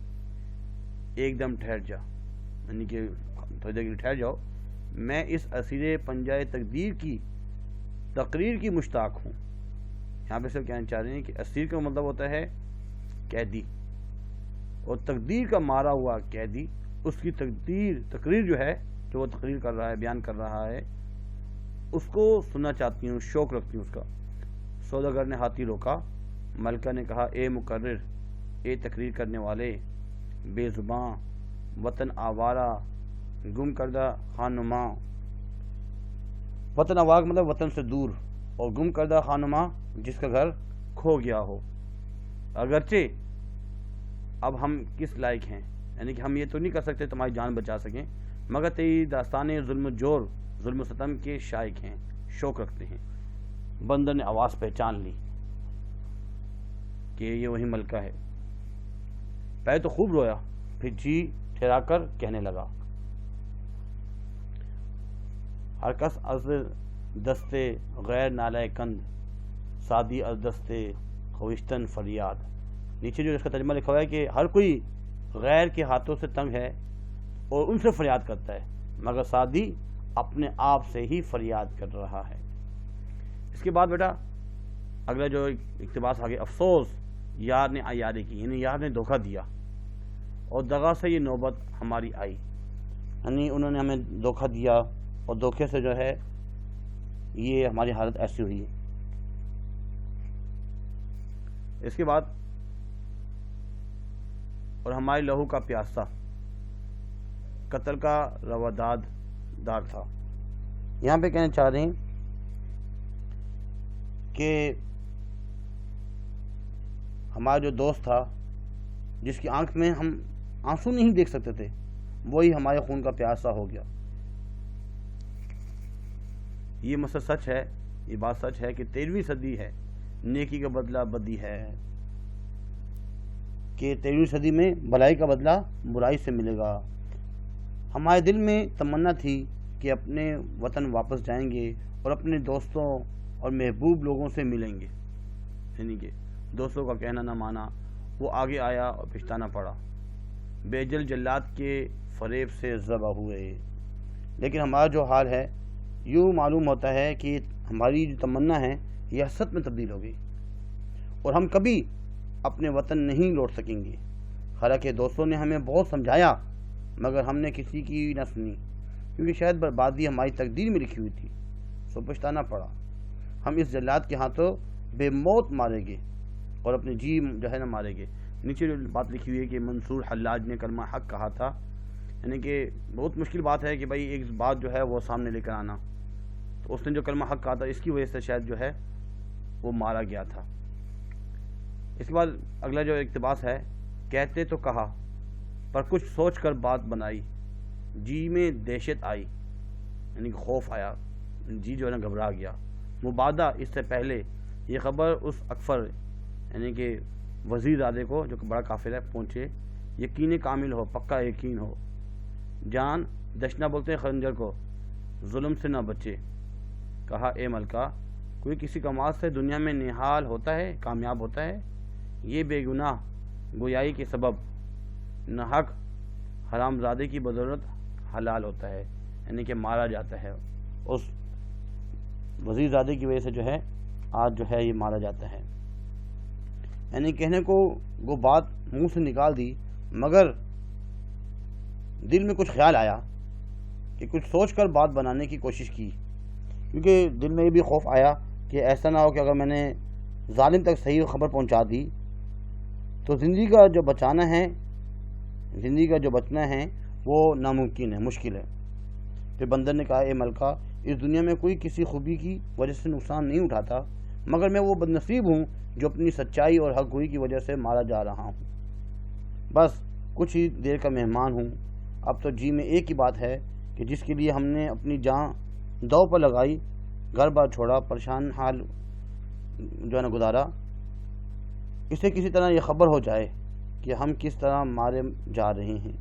ایک دم ٹھہر جا، یعنی کہ تھوڑی دیر کے لیے ٹھہر جاؤ، میں اس اسیر پنجائے تقدیر کی تقریر کی مشتاق ہوں. یہاں پہ سب کہنا چاہ رہے ہیں کہ اسیر کا مطلب ہوتا ہے قیدی، اور تقدیر کا مارا ہوا قیدی اس کی تقریر جو ہے، جو وہ تقریر کر رہا ہے، بیان کر رہا ہے، اس کو سننا چاہتی ہوں، شوق رکھتی ہوں اس کا. سوداگر نے ہاتھی روکا. ملکہ نے کہا اے مقرر، اے تقریر کرنے والے، بے زباں، وطن آوارہ، گم کردہ خانماں. وطن آوارہ مطلب وطن سے دور، اور گم کردہ خانماں جس کا گھر کھو گیا ہو. اگرچہ اب ہم کس لائق ہیں، یعنی کہ ہم یہ تو نہیں کر سکتے تمہاری جان بچا سکیں، مگر تیری داستانیں ظلم و جور، ظلم و ستم کے شائق ہیں، شوق رکھتے ہیں. بندر نے آواز پہچان لی کہ یہ وہی ملکہ ہے. پہلے تو خوب رویا، پھر جی ٹھہرا کر کہنے لگا ہر کس از دستے غیر نالہ کند، سادی از دستے خویشتن فریاد. نیچے جو اس کا ترجمہ لکھا ہوا ہے کہ ہر کوئی غیر کے ہاتھوں سے تنگ ہے اور ان سے فریاد کرتا ہے، مگر سادی اپنے آپ سے ہی فریاد کر رہا ہے. اس کے بعد بیٹا اگلا جو اقتباس آگے، افسوس یار نے عیاری کی، یعنی یار نے دھوکہ دیا، اور دغا سے یہ نوبت ہماری آئی، یعنی انہوں نے ہمیں دھوکہ دیا اور دھوکے سے جو ہے یہ ہماری حالت ایسی ہوئی ہے. اس کے بعد اور ہمارے لہو کا پیاسا، قتل کا رواداد دار تھا. یہاں پہ کہنا چاہ رہے ہیں کہ ہمارا جو دوست تھا جس کی آنکھ میں ہم آنسو نہیں دیکھ سکتے تھے، وہی ہمارے خون کا پیاسا ہو گیا. یہ مسئلہ سچ ہے، یہ بات سچ ہے کہ 13ویں صدی ہے، نیکی کا بدلہ بدی ہے، کہ 13ویں صدی میں بھلائی کا بدلہ برائی سے ملے گا. ہمارے دل میں تمنا تھی کہ اپنے وطن واپس جائیں گے اور اپنے دوستوں اور محبوب لوگوں سے ملیں گے، یعنی کہ دوستوں کا کہنا نہ مانا، وہ آگے آیا اور پچھتانا پڑا. بے جل جلات کے فریب سے ذبح ہوئے. لیکن ہمارا جو حال ہے، یوں معلوم ہوتا ہے کہ ہماری جو تمنا ہے یہ حسرت میں تبدیل ہو گئی، اور ہم کبھی اپنے وطن نہیں لوٹ سکیں گے. حالانکہ دوستوں نے ہمیں بہت سمجھایا، مگر ہم نے کسی کی نہ سنی، کیونکہ شاید بربادی ہماری تقدیر میں لکھی ہوئی تھی، سو پچھتانا پڑا. ہم اس جلاد کے ہاتھوں بے موت مارے گے اور اپنے جی جو ہے نا مارے گے. نیچے جو بات لکھی ہوئی ہے کہ منصور حلاج نے کلمہ حق کہا تھا، یعنی کہ بہت مشکل بات ہے کہ بھائی ایک بات جو ہے وہ سامنے لے کر آنا. تو اس نے جو کلمہ حق کہا تھا اس کی وجہ سے شاید جو ہے وہ مارا گیا تھا. اس کے بعد اگلا جو اقتباس ہے، کہتے تو کہا پر کچھ سوچ کر بات بنائی، جی میں دہشت آئی، یعنی کہ خوف آیا، جی جو ہے نا گھبرا گیا۔ مبادہ اس سے پہلے یہ خبر اس اکفر یعنی کہ وزیر زادے کو جو کہ بڑا قافلہ ہے پہنچے، یقین کامل ہو، پکا یقین ہو، جان دشنا بولتے ہیں خنجر کو، ظلم سے نہ بچے۔ کہا اے ملکہ، کوئی کسی کمال سے دنیا میں نہال ہوتا ہے، کامیاب ہوتا ہے؟ یہ بے گناہ گویائی کے سبب ناحق حرام زادے کی بدولت حلال ہوتا ہے، یعنی کہ مارا جاتا ہے، اس وزیر زادے کی وجہ سے جو ہے آج جو ہے یہ مارا جاتا ہے۔ یعنی کہنے کو وہ بات منہ سے نکال دی، مگر دل میں کچھ خیال آیا کہ کچھ سوچ کر بات بنانے کی کوشش کی، کیونکہ دل میں یہ بھی خوف آیا کہ ایسا نہ ہو کہ اگر میں نے ظالم تک صحیح خبر پہنچا دی تو زندگی کا جو بچانا ہے، زندگی کا جو بچنا ہے وہ ناممکن ہے، مشکل ہے۔ پھر بندر نے کہا اے ملکہ، اس دنیا میں کوئی کسی خوبی کی وجہ سے نقصان نہیں اٹھاتا، مگر میں وہ بد نصیب ہوں جو اپنی سچائی اور حق گوئی کی وجہ سے مارا جا رہا ہوں۔ بس کچھ ہی دیر کا مہمان ہوں، اب تو جی میں ایک ہی بات ہے کہ جس کے لیے ہم نے اپنی جان داؤ پر لگائی، گھر بار چھوڑا، پریشان حال جو ہے نا گزارا، اسے کسی طرح یہ خبر ہو جائے کہ ہم کس طرح مارے جا رہے ہیں۔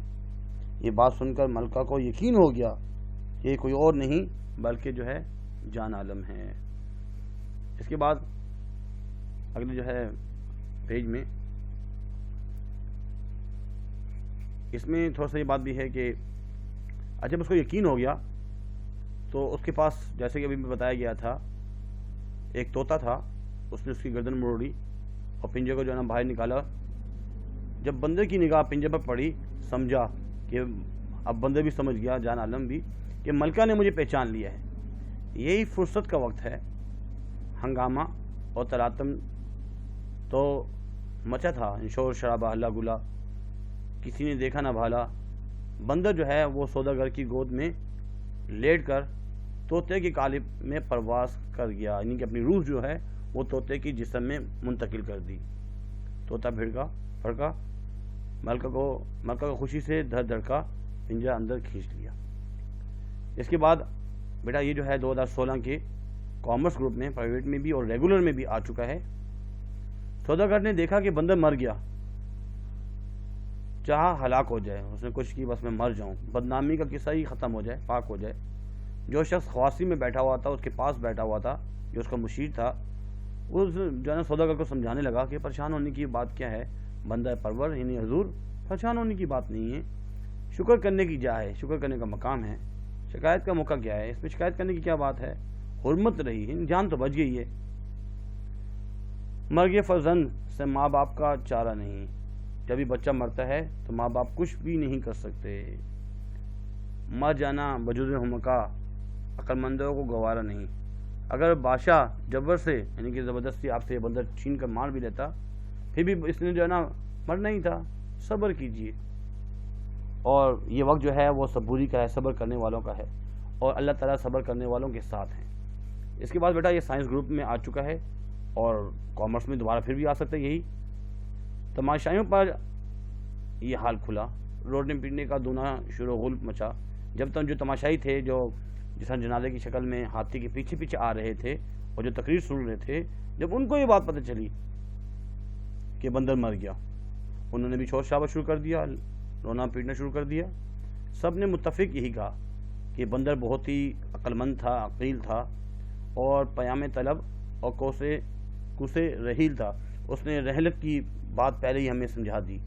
یہ بات سن کر ملکہ کو یقین ہو گیا کہ یہ کوئی اور نہیں بلکہ جو ہے جان عالم ہے۔ اس کے بعد اگلے جو ہے پیج میں اس میں تھوڑا سا یہ بات بھی ہے کہ جب اس کو یقین ہو گیا تو اس کے پاس جیسے کہ ابھی میں بتایا گیا تھا ایک طوطا تھا، اس نے اس کی گردن مروڑی اور پنجے کو جو ہے نا باہر نکالا۔ جب بندے کی نگاہ پنجے پر پڑی، سمجھا کہ اب بندے بھی سمجھ گیا، جان عالم بھی، کہ ملکہ نے مجھے پہچان لیا ہے۔ یہی فرصت کا وقت ہے۔ ہنگامہ اور تلاطم تو مچا تھا، شور شرابہ، ہلا گلا، کسی نے دیکھا نہ بھالا۔ بندر جو ہے وہ سوداگر کی گود میں لیٹ کر طوطے کی قالب میں پرواز کر گیا، یعنی کہ اپنی روح جو ہے وہ طوطے کی جسم میں منتقل کر دی۔ طوطا بھڑکا، ملکہ کو خوشی سے دھڑ دھڑکا، پنجرہ اندر کھینچ لیا۔ اس کے بعد بیٹا یہ جو ہے 2016 کے کامرس گروپ میں، پرائیویٹ میں بھی اور ریگولر میں بھی آ چکا ہے۔ سوداگر نے دیکھا کہ بندر مر گیا، چاہا ہلاک ہو جائے، اس نے کوشش کی بس میں مر جاؤں، بدنامی کا قصہ ہی ختم ہو جائے، پاک ہو جائے۔ جو شخص خواصی میں بیٹھا ہوا تھا، اس کے پاس بیٹھا ہوا تھا، جو اس کا مشیر تھا، وہ جو ہے نا سوداگر کو سمجھانے لگا کہ پریشان ہونے کی بات کیا ہے، بندہ پرور یعنی حضور، پریشان ہونے کی بات نہیں ہے، شکر کرنے کی جا ہے، شکر کرنے کا مقام ہے، شکایت کا موقع کیا ہے، اس میں شکایت کرنے کی کیا بات ہے، حرمت رہی، جان تو بچ گئی ہے۔ مرگ فرزند سے ماں باپ کا چارہ نہیں، جب بھی بچہ مرتا ہے تو ماں باپ کچھ بھی نہیں کر سکتے۔ مر جانا بجز ہمکا عقل مندوں کو گوارا نہیں۔ اگر بادشاہ جبر سے یعنی کہ زبردستی آپ سے یہ بندر چھین کر مار بھی لیتا، پھر بھی اس نے جو ہے نا مرنا ہی تھا، صبر کیجیے۔ اور یہ وقت جو ہے وہ صبوری کا ہے، صبر کرنے والوں کا ہے، اور اللہ تعالیٰ صبر کرنے والوں کے ساتھ ہیں۔ اس کے بعد بیٹا یہ سائنس گروپ میں آ چکا ہے اور کامرس میں دوبارہ پھر بھی آ سکتا ہے۔ یہی تماشائیوں پر یہ حال کھلا، روڈنے پیٹنے کا دونا شور و غل مچا۔ جب تک جو تماشائی تھے، جو جس جنازے کی شکل میں ہاتھی کے پیچھے پیچھے آ رہے تھے اور جو تقریر سن رہے تھے، جب ان کو یہ بات پتہ چلی کہ بندر مر گیا، انہوں نے بھی شور شرابہ شروع کر دیا، رونا پیٹنا شروع کر دیا۔ سب نے متفق یہی کہا کہ بندر بہت ہی عقل مند تھا، عقیل تھا اور پیام طلب اور کوسے رحیل تھا۔ اس نے رحلت کی بات پہلے ہی ہمیں سمجھا دی۔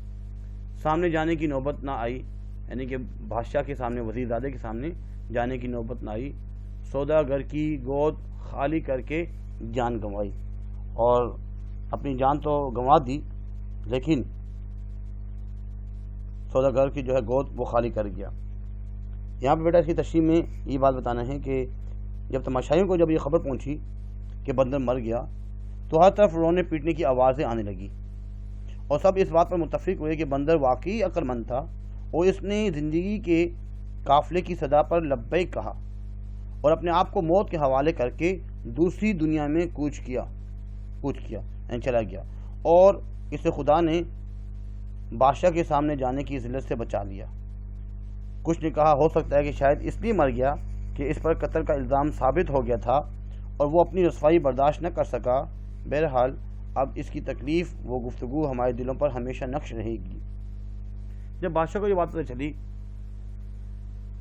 سامنے جانے کی نوبت نہ آئی، یعنی کہ بادشاہ کے سامنے، وزیر زادے کے سامنے جانے کی نوبت نہ آئی۔ سوداگر کی گود خالی کر کے جان گنوائی، اور اپنی جان تو گنوا دی لیکن سوداگر کی جو ہے گود وہ خالی کر گیا۔ یہاں پہ بیٹا اس کی تشریح میں یہ بات بتانا ہے کہ جب تماشائیوں کو جب یہ خبر پہنچی کہ بندر مر گیا تو ہر طرف رونے پیٹنے کی آوازیں آنے لگی، اور سب اس بات پر متفق ہوئے کہ بندر واقعی عقل مند تھا، اور اس نے زندگی کے قافلے کی صدا پر لبیک کہا اور اپنے آپ کو موت کے حوالے کر کے دوسری دنیا میں کوچ کیا یعنی چلا گیا، اور اسے خدا نے بادشاہ کے سامنے جانے کی ذلت سے بچا لیا۔ کچھ نے کہا ہو سکتا ہے کہ شاید اس لیے مر گیا کہ اس پر قتل کا الزام ثابت ہو گیا تھا اور وہ اپنی رسوائی برداشت نہ کر سکا۔ بہرحال اب اس کی تکلیف وہ گفتگو ہمارے دلوں پر ہمیشہ نقش رہے گی۔ جب بادشاہ کو یہ بات پتہ چلی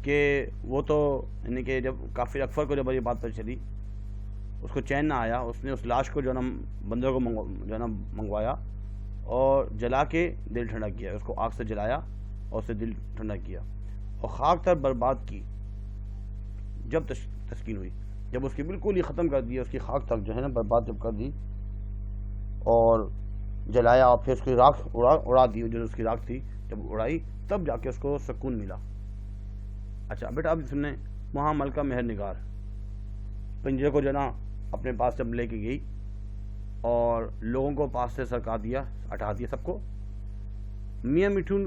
کہ وہ تو یعنی کہ جب کافر اکبر کو جب یہ بات پتہ چلی، اس کو چین نہ آیا، اس نے اس لاش کو جو نا بندر کو منگوایا اور جلا کے دل ٹھنڈا کیا، اس کو آگ سے جلایا اور اسے دل ٹھنڈا کیا اور خاک تر برباد کی۔ جب تسکین ہوئی، جب اس کی بالکل ہی ختم کر دیا، اس کی خاک تک جو ہے نا برباد جب کر دی اور جلایا اور پھر اس کی راکھ اڑا دی، جو اس کی راکھ تھی جب اڑائی تب جا کے اس کو سکون ملا۔ اچھا بیٹا اب سنیں، وہاں ملکہ مہر نگار پنجرے کو جو نا اپنے پاس جب لے کے گئی اور لوگوں کو پاس سے سرکا دیا، ہٹا دیا سب کو، میاں مٹھو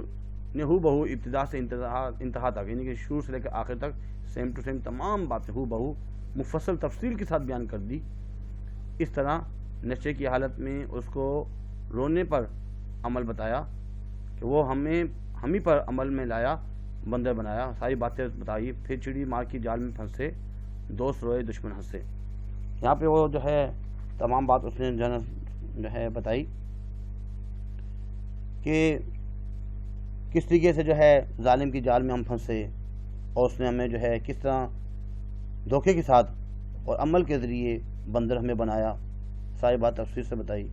نے ہو بہو ابتدا سے انتہا تک، یعنی کہ شروع سے لے کے آخر تک سیم ٹو سیم تمام باتیں ہو بہو مفصل تفصیل کے ساتھ بیان کر دی۔ اس طرح نشے کی حالت میں اس کو رونے پر عمل بتایا کہ وہ ہم ہی پر عمل میں لایا، بندر بنایا، ساری باتیں بتائی۔ پھر چڑی مار کی جال میں پھنسے، دوست روئے دشمن ہنسے۔ یہاں پہ وہ جو ہے تمام بات اس نے جو ہے بتائی کہ کس طریقے سے جو ہے ظالم کی جال میں ہم پھنسے اور اس نے ہمیں جو ہے کس طرح دھوکے کے ساتھ اور عمل کے ذریعے بندر ہمیں بنایا، ساری بات تفصیل سے بتائی۔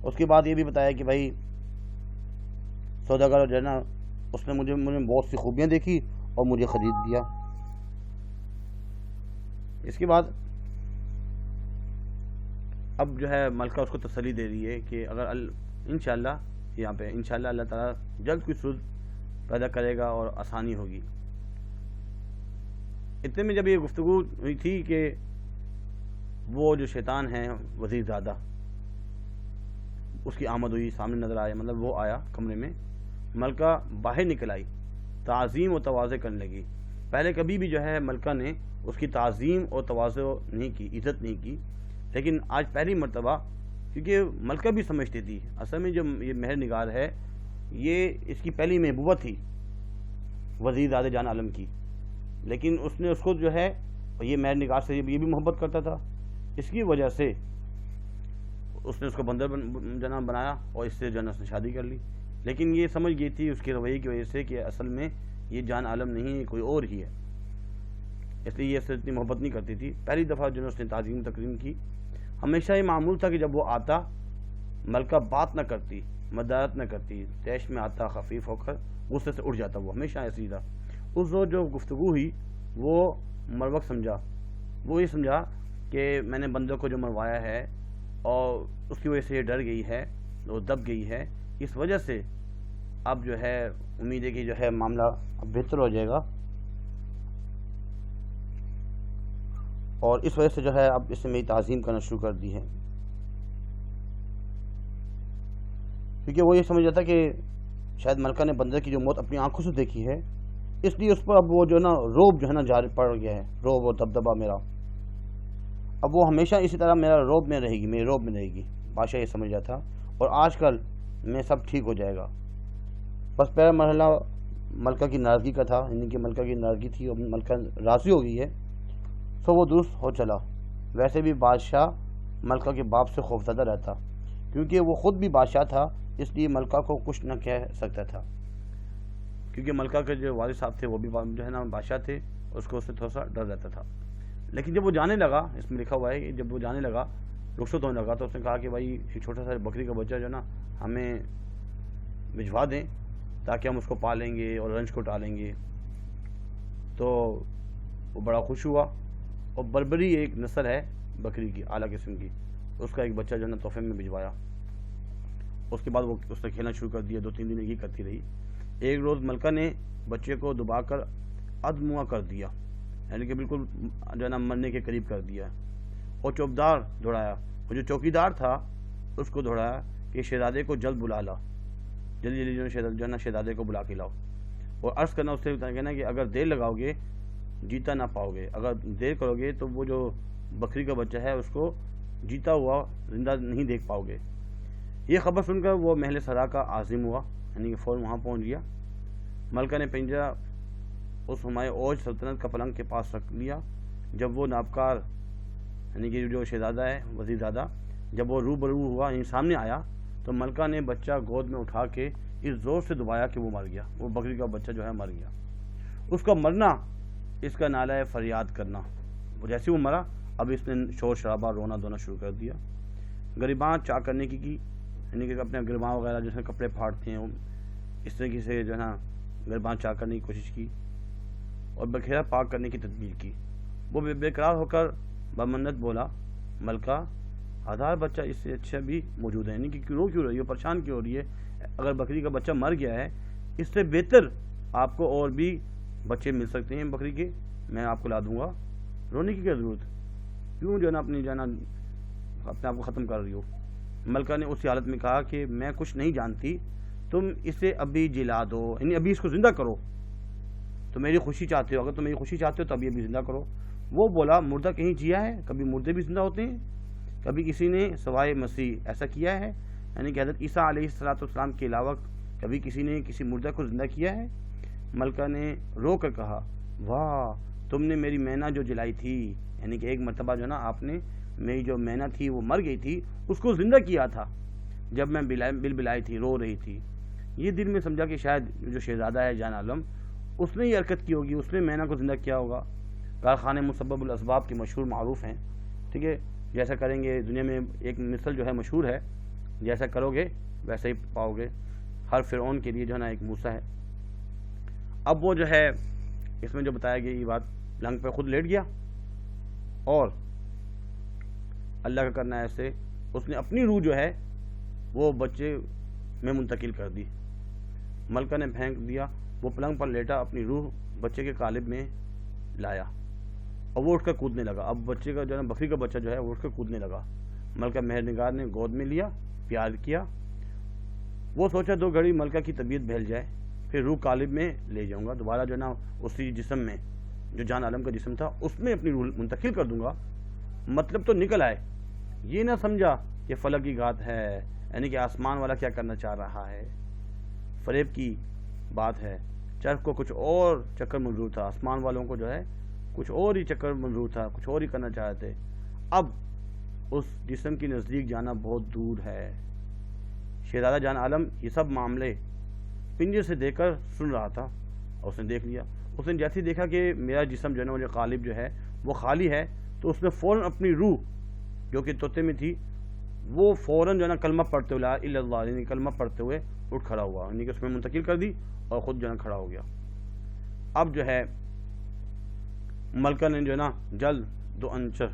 اس کے بعد یہ بھی بتایا کہ بھائی سوداگر جو ہے نا اس نے مجھے بہت سی خوبیاں دیکھی اور مجھے خرید دیا۔ اس کے بعد اب جو ہے ملکہ اس کو تسلی دے رہی ہے کہ اگر انشاءاللہ یہاں پہ انشاءاللہ اللہ تعالیٰ جلد کوئی سود پیدا کرے گا اور آسانی ہوگی۔ اتنے میں جب یہ گفتگو ہوئی تھی کہ وہ جو شیطان ہیں وزیر زادہ، اس کی آمد ہوئی، سامنے نظر آیا، مطلب وہ آیا کمرے میں۔ ملکہ باہر نکل آئی، تعظیم و تواضع کرنے لگی۔ پہلے کبھی بھی جو ہے ملکہ نے اس کی تعظیم اور تواضع نہیں کی، عزت نہیں کی، لیکن آج پہلی مرتبہ، کیونکہ ملکہ بھی سمجھتی تھی اصل میں جو یہ مہر نگار ہے یہ اس کی پہلی محبوبہ تھی وزیر زادہ جان عالم کی، لیکن اس نے اس کو جو ہے یہ مہر نگار سے یہ بھی محبت کرتا تھا، اس کی وجہ سے اس نے اس کو بندر جنا بنایا اور اس سے جنت سے شادی کر لی۔ لیکن یہ سمجھ گئی تھی اس کے رویے کی وجہ سے کہ اصل میں یہ جان عالم نہیں ہے، کوئی اور ہی ہے، اس لیے یہ اس سے اتنی محبت نہیں کرتی تھی۔ پہلی دفعہ جو اس نے تعظیم تکریم کی۔ ہمیشہ یہ معمول تھا کہ جب وہ آتا ملکہ بات نہ کرتی، مدارت نہ کرتی، تیش میں آتا خفیف ہو کر غصے سے اٹھ جاتا، وہ ہمیشہ ایسی تھا۔ اس روز جو گفتگو ہوئی وہ مروق سمجھا، وہ یہ سمجھا کہ میں نے بندوں کو جو مروایا ہے اور اس کی وجہ سے یہ ڈر گئی ہے، وہ دب گئی ہے، اس وجہ سے اب جو ہے امید ہے کہ جو ہے معاملہ اب بہتر ہو جائے گا، اور اس وجہ سے جو ہے اب اس نے میری تعظیم کرنا شروع کر دی ہے، کیونکہ وہ یہ سمجھ جاتا کہ شاید ملکہ نے بندر کی جو موت اپنی آنکھوں سے دیکھی ہے، اس لیے اس پر اب وہ جو نا روب جو ہے نا جاری پڑ گیا ہے، روب اور دبدبہ میرا، اب وہ ہمیشہ اسی طرح میرا روب میں رہے گی، میرے روب میں رہے گی۔ بادشاہ یہ سمجھ جاتا اور آج کل میں سب ٹھیک ہو جائے گا۔ بس پہلا مرحلہ ملکہ کی ناراضگی کا تھا، یعنی کہ ملکہ کی ناراضگی تھی اور ملکہ راضی ہو گئی ہے، تو وہ درست ہو چلا۔ ویسے بھی بادشاہ ملکہ کے باپ سے خوفزدہ رہتا، کیونکہ وہ خود بھی بادشاہ تھا، اس لیے ملکہ کو کچھ نہ کہہ سکتا تھا، کیونکہ ملکہ کے جو والد صاحب تھے وہ بھی جو ہے نا بادشاہ تھے، اس کو اس سے تھوڑا سا ڈر رہتا تھا۔ لیکن جب وہ جانے لگا، اس میں لکھا ہوا ہے کہ جب وہ جانے لگا، رخصت ہونے لگا، تو اس نے کہا کہ بھائی یہ چھوٹا سا بکری کا بچہ جو ہے نا ہمیں بھجوا دیں تاکہ ہم اس کو پالیں گے اور رنج کو ٹالیں گے۔ تو وہ بڑا خوش ہوا، اور بربری ایک نسل ہے بکری کی اعلیٰ قسم کی، اس کا ایک بچہ جو ہے نا تحفے میں بھجوایا۔ اس کے بعد وہ اس نے کھیلنا شروع کر دیا، 2-3 دن یہ کرتی رہی۔ ایک روز ملکہ نے بچے کو دبا کر ادموا کر دیا، یعنی کہ بالکل جو ہے نا مرنے کے قریب کر دیا، اور چوبدار دوڑایا، وہ جو چوکیدار تھا اس کو دوڑایا کہ شہزادے کو جلد بلا لا، جلدی جلدی جو ہے نا شہزادے کو بلا کے لاؤ، اور عرض کرنا اس سے کہنا کہ اگر دیر لگاؤ گے جیتا نہ پاؤ گے، اگر دیر کرو گے تو وہ جو بکری کا بچہ ہے اس کو جیتا ہوا زندہ نہیں دیکھ پاؤ گے۔ یہ خبر سن کر وہ محل سرا کا عازم ہوا، یعنی کہ فوراً وہاں پہنچ گیا۔ ملکہ نے پنجرہ اس ہمایوں اوج سلطنت کا پلنگ کے پاس رکھ لیا. جب وہ نابکار یعنی کہ جو شہزادہ ہے وزیر زادہ جب وہ روبرو ہوا یعنی سامنے آیا تو ملکہ نے بچہ گود میں اٹھا کے اس زور سے دبایا کہ وہ مر گیا. وہ بکری کا بچہ جو ہے مر گیا. اس کا مرنا اس کا نالہ فریاد کرنا. وہ جیسے وہ مرا اب اس نے شور شرابہ رونا دھونا شروع کر دیا. غریباں چاک کرنے کی یعنی کہ اپنے غریباں وغیرہ جیسے کپڑے پھاڑتے ہیں اس طریقے سے جو ہے نا غریباں چاک کرنے کی کوشش کی اور بکھیرا پاک کرنے کی تدبیر کی. وہ بے قرار ہو کر بمنت بولا ملکہ 1000 بچہ اس سے اچھا بھی موجود ہے. یعنی کہ رو کیوں رہی ہے, پریشان کیوں ہو رہی ہے؟ اگر بکری کا بچہ مر گیا ہے اس سے بہتر آپ کو اور بھی بچے مل سکتے ہیں بکری کے, میں آپ کو لا دوں گا. رونے کی کیا ضرورت, کیوں جو ہے نا اپنے آپ کو ختم کر رہی ہو؟ ملکہ نے اسی حالت میں کہا کہ میں کچھ نہیں جانتی, تم اسے ابھی جلا دو, یعنی ابھی اس کو زندہ کرو. تو میری خوشی چاہتے ہو, اگر تم میری خوشی چاہتے ہو تو ابھی زندہ کرو. وہ بولا مردہ کہیں جیا ہے؟ کبھی مردے بھی زندہ ہوتے ہیں؟ کبھی کسی نے سوائے مسیح ایسا کیا ہے؟ یعنی کہ حضرت عیسیٰ علیہ السلام کے علاوہ کبھی کسی نے کسی مردہ کو زندہ کیا ہے؟ ملکہ نے رو کر کہا واہ, تم نے میری مینا جو جلائی تھی, یعنی کہ ایک مرتبہ جو نا آپ نے میری جو مینا تھی وہ مر گئی تھی اس کو زندہ کیا تھا جب میں بل بلائی تھی, رو رہی تھی. یہ دل میں سمجھا کہ شاید جو شہزادہ ہے جان عالم اس نے یہ حرکت کی ہوگی, اس نے مینا کو زندہ کیا ہوگا. کارخانے مسبب الاسباب کے مشہور معروف ہیں, ٹھیک ہے. جیسا کریں گے دنیا میں ایک مثل جو ہے مشہور ہے, جیسا کرو گے ویسا ہی پاؤ گے. ہر فرعون کے لیے جو ہے نا ایک موسیٰ ہے. اب وہ جو ہے اس میں جو بتایا گیا یہ بات پلنگ پہ خود لیٹ گیا اور اللہ کا کرنا ایسے اس نے اپنی روح جو ہے وہ بچے میں منتقل کر دی. ملکہ نے پھینک دیا, وہ پلنگ پر لیٹا, اپنی روح بچے کے قالب میں لایا اور وہ اٹھ کر کودنے لگا. اب بچے کا جو ہے بکری کا بچہ جو ہے وہ اٹھ کر کودنے لگا. ملکہ مہرنگار نے گود میں لیا, پیار کیا. وہ سوچا 2 گھڑی ملکہ کی طبیعت بہل جائے پھر روح قالب میں لے جاؤں گا, دوبارہ جو ہے نا اسی جسم میں جو جان عالم کا جسم تھا اس میں اپنی روح منتقل کر دوں گا. مطلب تو نکل آئے. یہ نہ سمجھا کہ فلک کی گات ہے, یعنی کہ آسمان والا کیا کرنا چاہ رہا ہے. فریب کی بات ہے. چرخ کو کچھ اور چکر منظور تھا, آسمان والوں کو جو ہے کچھ اور ہی چکر منظور تھا, کچھ اور ہی کرنا چاہتے. اب اس جسم کے نزدیک جانا بہت دور ہے. شہزادہ جان عالم یہ سب معاملے پنجے سے دیکھ کر سن رہا تھا اور اس نے دیکھ لیا. اس نے جیسے دیکھا کہ میرا جسم جو ہے نا مجھے قالب جو ہے وہ خالی ہے تو اس نے فوراً اپنی روح جو کہ طوطے میں تھی وہ فوراً جو ہے نا کلمہ پڑھتے ہوئے لا الہ الا اللہ یعنی کلمہ پڑھتے ہوئے اٹھ کھڑا ہوا, یعنی کہ اس میں منتقل کر دی اور خود جو ہے کھڑا ہو گیا. اب جو ہے ملکہ نے جو ہے نا جلد 2 انچر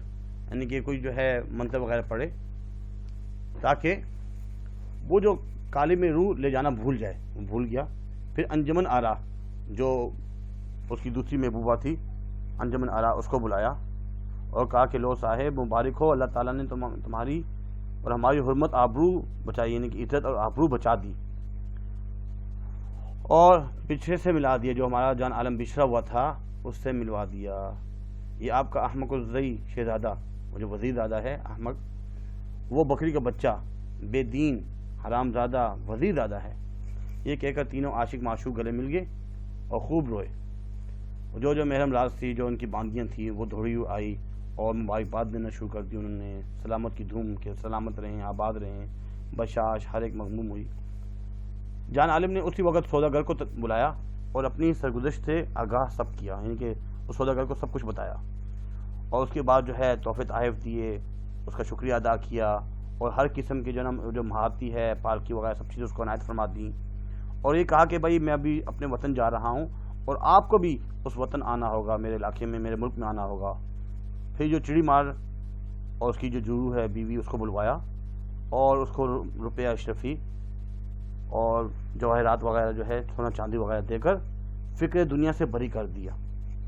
یعنی کہ کوئی جو ہے منتر وغیرہ پڑھے تاکہ وہ جو قالب میں روح لے جانا بھول جائے. وہ بھول گیا. پھر انجمن آرا جو اس کی دوسری محبوبہ تھی, انجمن آرا, اس کو بلایا اور کہا کہ لو صاحب مبارک ہو, اللہ تعالیٰ نے تمہاری اور ہماری حرمت آبرو بچائی, یعنی کہ عزت اور آبرو بچا دی اور پچھڑے سے ملا دیا, جو ہمارا جان عالم بچھڑا ہوا تھا اس سے ملوا دیا. یہ آپ کا احمق الزئی شہزادہ, وہ جو وزیر زادہ ہے احمق, وہ بکری کا بچہ بے دین حرام زادہ وزیر زادہ ہے. یہ کہہ کر تینوں عاشق معشوق گلے مل گئے اور خوب روئے. جو جو محرم راز تھی, جو ان کی باندیاں تھیں, وہ دوڑی آئی اور مبارکباد دینا شروع کر دی. انہوں نے سلامت کی دھوم کے سلامت رہیں, آباد رہیں, بشاش ہر ایک مغموم ہوئی. جان عالم نے اسی وقت سوداگر کو بلایا اور اپنی سرگزشت سے آگاہ سب کیا, یعنی کہ اس سوداگر کو سب کچھ بتایا اور اس کے بعد جو ہے تحفے تحائف دیے, اس کا شکریہ ادا کیا اور ہر قسم کے جو مہارتی ہے پالکی وغیرہ سب چیزیں اس کو عنایت فرما دیں. اور یہ کہا کہ بھائی میں ابھی اپنے وطن جا رہا ہوں اور آپ کو بھی اس وطن آنا ہوگا, میرے علاقے میں میرے ملک میں آنا ہوگا. پھر جو چڑی مار اور اس کی جو جورو ہے بیوی, اس کو بلوایا اور اس کو روپیہ اشرفی اور جواہرات وغیرہ جو ہے سونا چاندی وغیرہ دے کر فکر دنیا سے بری کر دیا,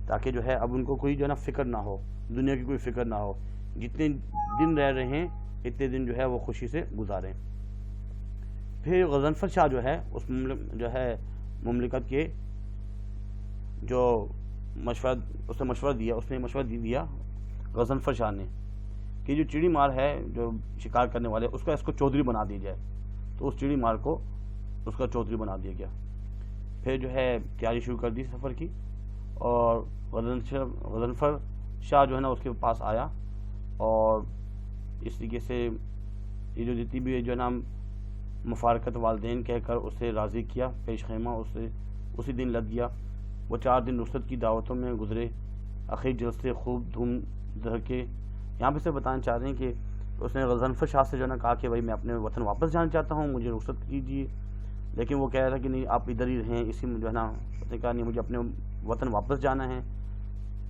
تاکہ جو ہے اب ان کو کوئی جو ہے نا فکر نہ ہو, دنیا کی کوئی فکر نہ ہو. جتنے دن رہ رہے ہیں اتنے دن جو ہے وہ خوشی سے گزاریں. پھر غضنفر شاہ جو ہے اس مملکت کے جو اس نے مشورہ دیا غضنفر شاہ نے کہ جو چڑی مار ہے جو شکار کرنے والے اس کو چودھری بنا دیا جائے. تو اس چڑی مار کو اس کا چودھری بنا دیا گیا. پھر جو ہے تیاری شروع کر دی سفر کی اور غضنفر شاہ جو ہے نا اس کے پاس آیا اور اس طریقے سے یہ جو جتنی بھی جو ہے نا مفارقت والدین کہہ کر اسے راضی کیا، پیش خیمہ اسے اسی دن لگ گیا۔ وہ 4 دن رخصت کی دعوتوں میں گزرے، اخیر جلسے خوب دھوم دھڑکے۔ یہاں پہ سے بتانا چاہ رہے ہیں کہ اس نے غضنفر شاہ سے جو ہے نا کہا کہ بھائی میں اپنے وطن واپس جانا چاہتا ہوں، مجھے رخصت کیجیے، لیکن وہ کہہ رہا تھا کہ نہیں آپ ادھر ہی رہیں، اسی میں جو ہے نا اس نے کہا نہیں مجھے اپنے وطن واپس جانا ہے۔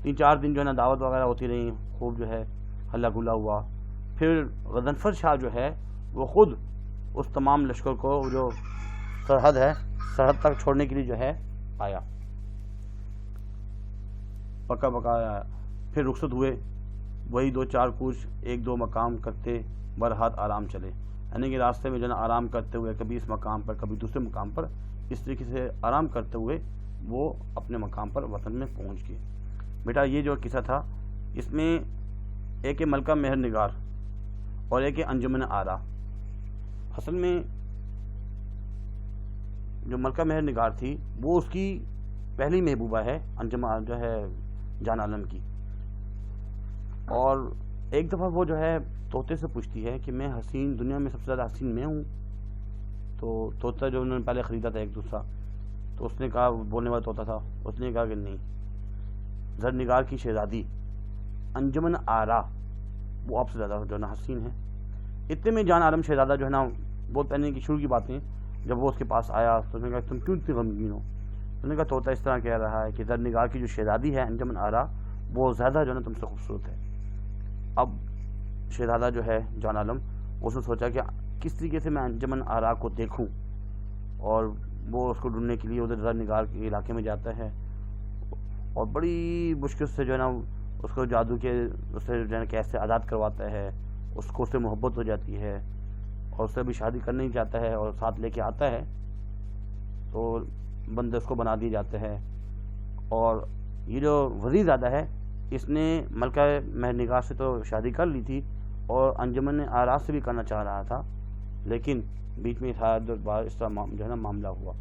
3-4 دن جو ہے نا دعوت وغیرہ ہوتی رہی، خوب جو ہے ہلا گلا ہوا۔ پھر غضنفر شاہ جو ہے وہ خود اس تمام لشکر کو جو سرحد ہے سرحد تک چھوڑنے کے لیے جو ہے آیا، پکا آیا۔ پھر رخصت ہوئے، وہی 2-4 کوچ 1-2 مقام کرتے برہات آرام چلے، یعنی کہ راستے میں جو ہے نا آرام کرتے ہوئے کبھی اس مقام پر کبھی دوسرے مقام پر، اس طریقے سے آرام کرتے ہوئے وہ اپنے مقام پر وطن میں پہنچ گئے۔ بیٹا یہ جو قصہ تھا اس میں ایک ہے ملکہ مہر نگار اور ایک ہے انجمن آرا۔ اصل میں جو ملکہ مہر نگار تھی وہ اس کی پہلی محبوبہ ہے، انجمن جو ہے جان عالم کی، اور ایک دفعہ وہ جو ہے طوطے سے پوچھتی ہے کہ میں حسین، دنیا میں سب سے زیادہ حسین میں ہوں؟ تو طوطا جو انہوں نے پہلے خریدا تھا ایک دوسرا، تو اس نے کہا، بولنے والا طوطا تھا، اس نے کہا کہ نہیں، زرنگار کی شہزادی انجمن آرا وہ آپ سے زیادہ جو ہے نا حسین ہے۔ اتنے میں جان عالم شہزادہ جو ہے نا بہت پہلے کی شروع کی باتیں، جب وہ اس کے پاس آیا تو اس نے کہا تم کیوں اتنی غمگین ہو؟ تو نے کہا طوطا اس طرح کہہ رہا ہے کہ زرنگار کی جو شہزادی ہے انجمن آرا وہ زیادہ جو ہے نا تم سے خوبصورت ہے۔ اب شہزادہ جو ہے جان عالم اس نے سوچا کہ کس طریقے سے میں انجمن آرا کو دیکھوں، اور وہ اس کو ڈھونڈنے کے لیے ادھر زرنگار کے علاقے میں جاتا ہے اور بڑی مشکل سے جو ہے نا اس کو جادو کے اسے جو ہے نا کیسے آزاد کرواتا ہے، اس کو اس سے محبت ہو جاتی ہے اور اس سے بھی شادی کرنا ہی چاہتا ہے اور ساتھ لے کے آتا ہے، تو بندے اس کو بنا دیا جاتا ہے۔ اور یہ جو وزیر زادہ ہے اس نے ملکہ مہر نگار سے تو شادی کر لی تھی اور انجمن آرا سے بھی کرنا چاہ رہا تھا، لیکن بیچ میں اس طرح جو ہے نا معاملہ ہوا۔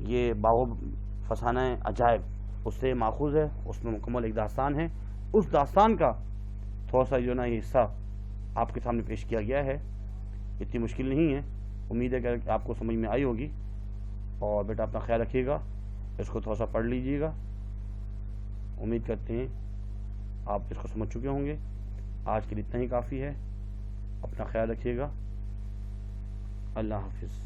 یہ باغ فسانہ عجائب اس سے ماخوذ ہے، اس میں مکمل ایک داستان ہے، اس داستان کا تھوڑا سا جو ہے نا یہ حصہ آپ کے سامنے پیش کیا گیا ہے۔ اتنی مشکل نہیں ہے، امید ہے کہ آپ کو سمجھ میں آئی ہوگی، اور بیٹا اپنا خیال رکھیے گا، اس کو تھوڑا سا پڑھ لیجیے گا، امید کرتے ہیں آپ اس کو سمجھ چکے ہوں گے۔ آج کے لیے اتنا ہی کافی ہے، اپنا خیال رکھیے گا، اللہ حافظ۔